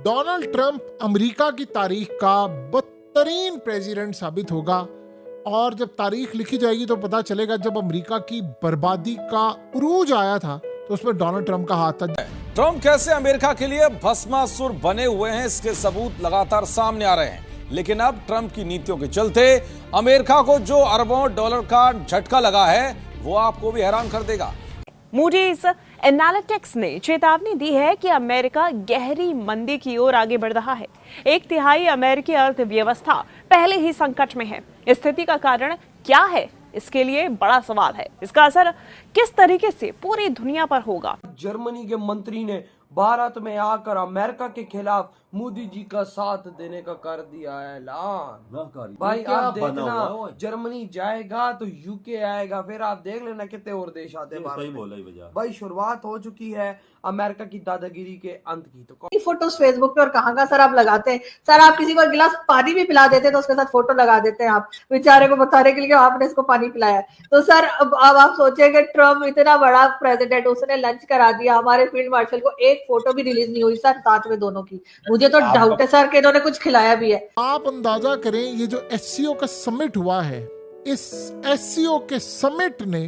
Donald Trump America की तारीख का बदतरीन प्रेसिडेंट साबित होगा। और जब तारीख लिखी जाएगी तो पता चलेगा जब अमेरिका की बर्बादी का उरूज आया था तो उसमें डोनाल्ड ट्रंप का हाथ था। ट्रंप कैसे अमेरिका के लिए भस्मासुर बने हुए हैं, इसके सबूत लगातार सामने आ रहे हैं। लेकिन अब ट्रंप की नीतियों के चलते अमेरिका को जो अरबों डॉलर का झटका लगा है वो आपको भी हैरान कर देगा। मूडीज एनालिटिक्स ने चेतावनी दी है कि अमेरिका गहरी मंदी की ओर आगे बढ़ रहा है। 1/3 अमेरिकी अर्थव्यवस्था पहले ही संकट में है। स्थिति का कारण क्या है, इसके लिए बड़ा सवाल है। इसका असर किस तरीके से पूरी दुनिया पर होगा। जर्मनी के मंत्री ने भारत में आकर अमेरिका के खिलाफ मोदी जी का साथ देने का कर दिया ऐलान। भाई आप देखना, जर्मनी जाएगा तो यूके आएगा, फिर आप देख लेना कितने और देश आते हैं। भाई शुरुआत हो चुकी है अमेरिका की दादागिरी के अंत की। तो फोटोज फेसबुक पे और कहाँ का सर आप लगाते हैं? सर आप किसी को गिलास पानी भी पिला देते हैं तो उसके साथ फोटो लगा देते हैं, आप बेचारे को बताने के लिए आपने इसको पानी पिलाया। तो सर अब आप सोचेंगे ट्रम्प इतना बड़ा प्रेसिडेंट, उसने लंच करा दिया, हमारे फील्ड मार्शल को एक फोटो भी रिलीज नहीं हुई सर साथ में दोनों की। मुझे तो डाउट है सर कि इन्होंने कुछ खिलाया भी है। आप अंदाजा करें ये जो एससीओ का समिट हुआ है, इस एससीओ के समिट ने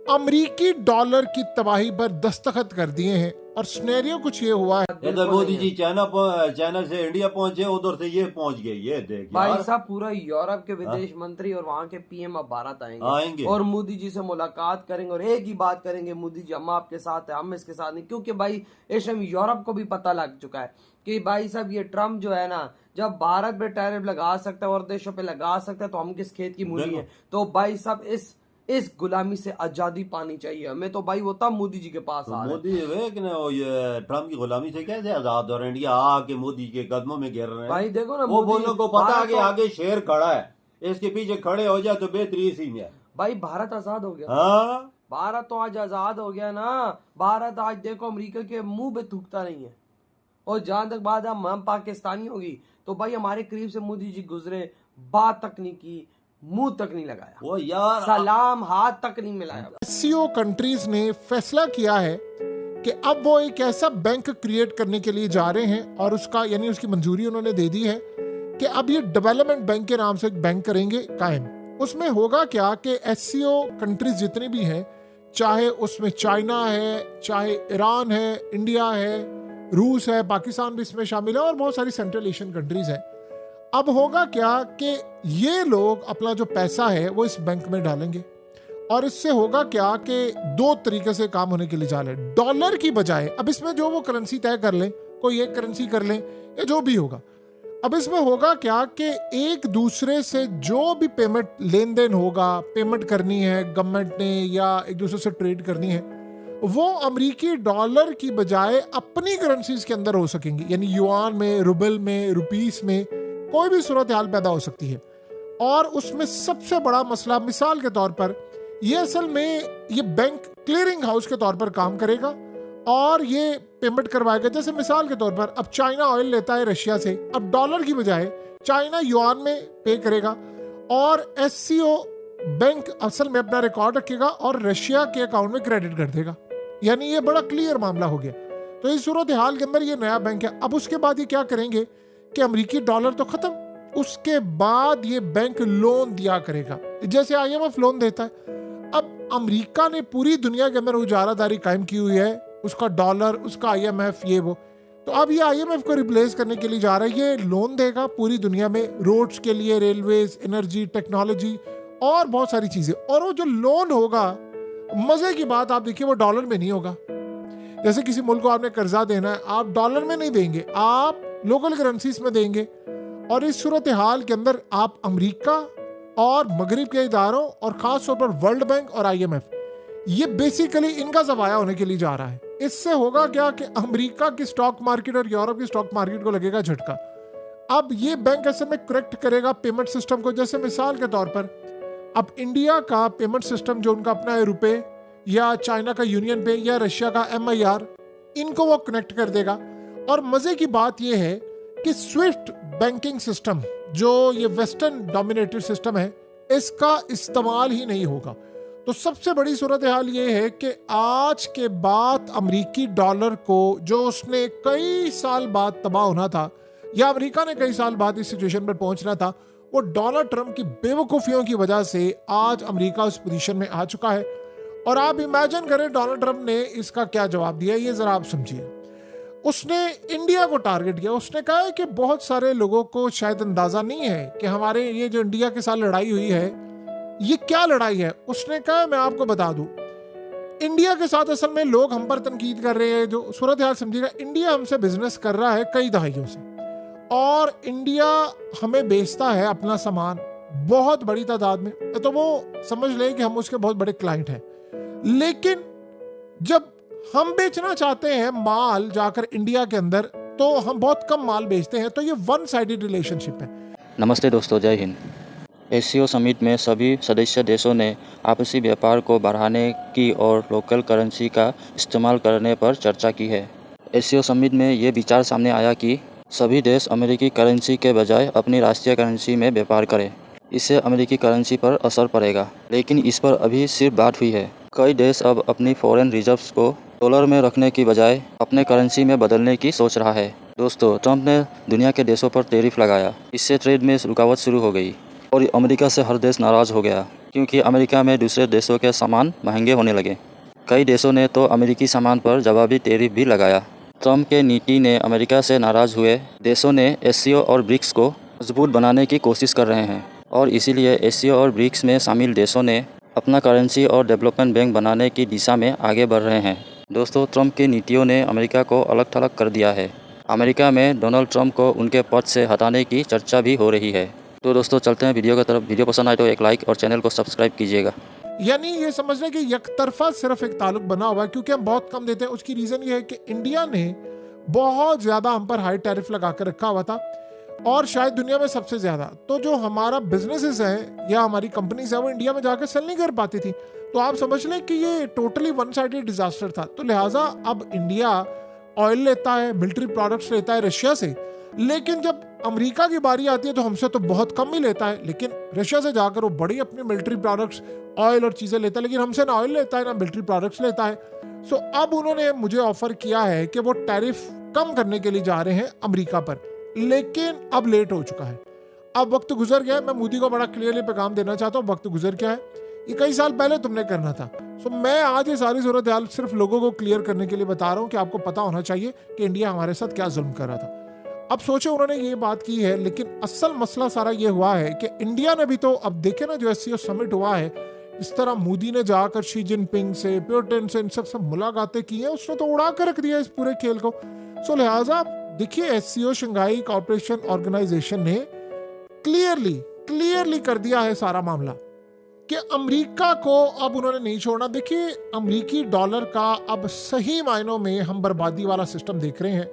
अमेरिकी डॉलर की तबाही पर दस्तखत कर दिए हैं। और सिनेरियो कुछ ये हुआ है, इधर मोदी जी चाइना से इंडिया पहुंचे, उधर से ये पहुंच गए। ये देख भाई साहब, पूरा यूरोप के विदेश मंत्री और वहाँ के पीएम अब भारत आएंगे और मोदी जी से मुलाकात करेंगे और एक ही बात करेंगे, मोदी जी हम आपके साथ है, हम इसके साथ नहीं। क्योंकि भाई इस टाइम यूरोप को भी पता लग चुका है कि भाई साहब ये ट्रम्प जो है ना, जब भारत पे टैरिफ लगा सकता है और देशों पे लगा सकता है तो हम किस खेत की मूली है। तो भाई साहब इस गुलामी से आजादी पानी चाहिए हमें। तो भाई वो तब मोदी जी के पास आ मोदी ये ट्रम्प की गुलामी से कैसे आजाद हो रहे हैं? इंडिया आके मोदी के कदमों में गिर रहे हैं। भाई देखो ना, वो बोलों को पता है कि आगे शेर खड़ा है, इसके पीछे खड़े हो जाए तो बेहतरी इसी में। भाई भारत आजाद हो गया। हाँ, भारत तो आज आजाद हो गया ना। भारत आज देखो अमेरिका के मुंह पे थूकता नहीं है। और जहां तक बात हम पाकिस्तानी होगी तो भाई हमारे करीब से मोदी जी गुजरे, बात तक नहीं की, मुंह तक नहीं लगाया, वो यार सलाम हाथ तक नहीं मिलाया। एससीओ कंट्रीज ने फैसला किया है कि अब वो एक ऐसा बैंक क्रिएट करने के लिए जा रहे हैं और उसका यानी उसकी मंजूरी उन्होंने दे दी है कि अब ये डेवलपमेंट बैंक के नाम से एक बैंक करेंगे कायम। उसमें होगा क्या कि एससीओ कंट्रीज जितने भी हैं, चाहे उसमें चाइना है, चाहे ईरान है, इंडिया है, रूस है, पाकिस्तान भी इसमें शामिल है और बहुत सारी सेंट्रल एशियन कंट्रीज हैं। अब होगा क्या कि ये लोग अपना जो पैसा है वो इस बैंक में डालेंगे और इससे होगा क्या कि दो तरीके से काम होने के लिए जा रहे हैं। डॉलर की बजाय अब इसमें जो वो करेंसी तय कर लें, कोई एक करेंसी कर लें या जो भी होगा, अब इसमें होगा क्या कि एक दूसरे से जो भी पेमेंट लेन देन होगा, पेमेंट करनी है गवर्नमेंट ने या एक दूसरे से ट्रेड करनी है, वो अमेरिकी डॉलर की बजाय अपनी करेंसीज के अंदर हो सकेंगी। यानी युआन में, रुबल में, रुपीस में कोई भी सूरत हाल पैदा हो सकती है। और उसमें सबसे बड़ा मसला, मिसाल के तौर पर, ये असल में ये बैंक क्लियरिंग हाउस के तौर पर काम करेगा और ये पेमेंट करवाएगा। जैसे मिसाल के तौर पर अब चाइना ऑयल लेता है रशिया से, अब डॉलर की बजाय चाइना युआन में पे करेगा और एससीओ बैंक असल में अपना रिकॉर्ड रखेगा और रशिया के अकाउंट में क्रेडिट कर देगा। यानी ये बड़ा क्लियर मामला हो गया। तो इस सूरत हाल के अंदर ये नया बैंक है। अब उसके बाद ये क्या करेंगे कि अमेरिकी डॉलर तो खत्म, उसके बाद ये बैंक लोन दिया करेगा जैसे आईएमएफ लोन देता है। अब अमेरिका ने पूरी दुनिया के अंदर उजारादारी कायम की हुई है, उसका डॉलर, उसका आईएमएफ, ये वो। तो अब ये आईएमएफ को रिप्लेस करने के लिए जा रहा है, ये लोन देगा पूरी दुनिया में, रोड्स के लिए, रेलवेज, एनर्जी, टेक्नोलॉजी और बहुत सारी चीजें। और वो जो लोन होगा, मजे की बात आप देखिए, वो डॉलर में नहीं होगा। जैसे किसी मुल्क को आपने कर्जा देना है, आप डॉलर में नहीं देंगे, आप लोकल करेंसीज में देंगे। और इस सूरत हाल के अंदर आप अमेरिका और मगरिब के इदारों और खास तौर पर वर्ल्ड बैंक और आईएमएफ, ये बेसिकली इनका सफाया होने के लिए जा रहा है। इससे होगा क्या कि अमेरिका की स्टॉक मार्केट और यूरोप की स्टॉक मार्केट को लगेगा झटका। अब ये बैंक ऐसे में करेक्ट करेगा पेमेंट सिस्टम को। जैसे मिसाल के तौर पर अब इंडिया का पेमेंट सिस्टम जो उनका अपना है, रुपए, या चाइना का यूनियन पे, या रशिया का MIR, इनको वो कनेक्ट कर देगा। और मजे की बात यह है कि स्विफ्ट बैंकिंग सिस्टम, जो ये वेस्टर्न डोमिनेटेड सिस्टम है, इसका इस्तेमाल ही नहीं होगा। तो सबसे बड़ी सूरत हाल ये है कि आज के बाद अमेरिकी डॉलर को, जो उसने कई साल बाद तबाह होना था, या अमेरिका ने कई साल बाद इस सिचुएशन पर पहुंचना था, वो डोनाल्ड ट्रंप की बेवकूफ़ियों की वजह से आज अमेरिका उस पोजीशन में आ चुका है। और आप इमेजिन करें डोनाल्ड ट्रंप ने इसका क्या जवाब दिया, ये ज़रा आप समझिए। उसने इंडिया को टारगेट किया। उसने कहा है कि बहुत सारे लोगों को शायद अंदाज़ा नहीं है कि हमारे ये जो इंडिया के साथ लड़ाई हुई है, ये क्या लड़ाई है। उसने कहा मैं आपको बता दूं, इंडिया के साथ असल में लोग हम पर तनकीद कर रहे हैं। जो सूरत हाल समझिएगा, इंडिया हमसे बिजनेस कर रहा है कई दहाइयों से, और इंडिया हमें बेचता है अपना सामान बहुत बड़ी तादाद में, तो वो समझ ले कि हम उसके बहुत बड़े क्लाइंट हैं। लेकिन जब हम बेचना चाहते हैं माल जाकर इंडिया के अंदर, तो हम बहुत कम माल बेचते हैं। तो ये वन साइडेड रिलेशनशिप है। नमस्ते दोस्तों, जय हिंद। एससीओ समिट में सभी सदस्य देशों ने आपसी व्यापार को बढ़ाने की और लोकल करेंसी का इस्तेमाल करने पर चर्चा की है। एससीओ समिट में ये विचार सामने आया कि सभी देश अमेरिकी करेंसी के बजाय अपनी राष्ट्रीय करेंसी में व्यापार करें। इससे अमेरिकी करेंसी पर असर पड़ेगा, लेकिन इस पर अभी सिर्फ बात हुई है। कई देश अब अपनी फॉरेन रिजर्व्स को डॉलर में रखने की बजाय अपने करेंसी में बदलने की सोच रहा है। दोस्तों, ट्रंप ने दुनिया के देशों पर टैरिफ लगाया। इससे ट्रेड में रुकावट शुरू हो गई और अमेरिका से हर देश नाराज़ हो गया, क्योंकि अमेरिका में दूसरे देशों के सामान महंगे होने लगे। कई देशों ने तो अमेरिकी सामान पर जवाबी टैरिफ भी लगाया। ट्रंप के नीति ने अमेरिका से नाराज़ हुए देशों ने एससीओ और ब्रिक्स को मजबूत बनाने की कोशिश कर रहे हैं, और इसीलिए एससीओ और ब्रिक्स में शामिल देशों ने अपना करेंसी और डेवलपमेंट बैंक बनाने की दिशा में आगे बढ़ रहे हैं। दोस्तों, ट्रंप की नीतियों ने अमेरिका को अलग थलग कर दिया है। अमेरिका में डोनाल्ड ट्रंप को उनके पद से हटाने की चर्चा भी हो रही है। तो दोस्तों, चलते हैं वीडियो की तरफ। वीडियो पसंद आए तो एक लाइक और चैनल को सब्सक्राइब कीजिएगा। यानी ये समझ लें कि यकतरफा सिर्फ एक ताल्लुक बना हुआ है, क्योंकि हम बहुत कम देते हैं। उसकी रीज़न ये है कि इंडिया ने बहुत ज़्यादा हम पर हाई टैरिफ लगा कर रखा हुआ था, और शायद दुनिया में सबसे ज़्यादा। तो जो हमारा बिजनेसेस हैं या हमारी कंपनीज हैं, वो इंडिया में जाकर सेल नहीं कर पाती थी। तो आप समझ लें कि ये टोटली वन साइडेड डिजास्टर था। तो लिहाजा अब इंडिया ऑयल लेता है, मिलिट्री प्रोडक्ट्स लेता है रशिया से, लेकिन जब अमेरिका की बारी आती है तो हमसे तो बहुत कम ही लेता है। लेकिन रशिया से जाकर वो बड़ी अपनी मिलिट्री प्रोडक्ट्स, ऑयल और चीज़ें लेता है, लेकिन हमसे ना ऑयल लेता है ना मिलिट्री प्रोडक्ट्स लेता है। सो अब उन्होंने मुझे ऑफर किया है कि वो टैरिफ कम करने के लिए जा रहे हैं अमेरिका पर, लेकिन अब लेट हो चुका है। अब वक्त गुजर गया है। मैं मोदी को बड़ा क्लियरली पैगाम देना चाहता हूँ, वक्त गुजर गया है। ये कई साल पहले तुमने करना था। सो मैं आज ये सारी सूरत हाल सिर्फ लोगों को क्लियर करने के लिए बता रहा हूँ कि आपको पता होना चाहिए कि इंडिया हमारे साथ क्या जुल्म कर रहा था। अब सोचे उन्होंने ये बात की है, लेकिन असल मसला सारा ये हुआ है कि इंडिया ने भी तो, अब देखे ना जो एससीओ समिट हुआ है, इस तरह मोदी ने जाकर शी जिनपिंग से, प्यूटिन से, इन सबसे मुलाकातें की हैं। उसने तो उड़ा कर रख दिया इस पूरे खेल को। सो लिहाजा देखिए, एससीओ शंघाई कोऑपरेशन ऑर्गेनाइजेशन ने क्लियरली कर दिया है सारा मामला कि अमेरिका को अब उन्होंने नहीं छोड़ना। देखिए, अमेरिकी डॉलर का अब सही मायनों में हम बर्बादी वाला सिस्टम देख रहे हैं।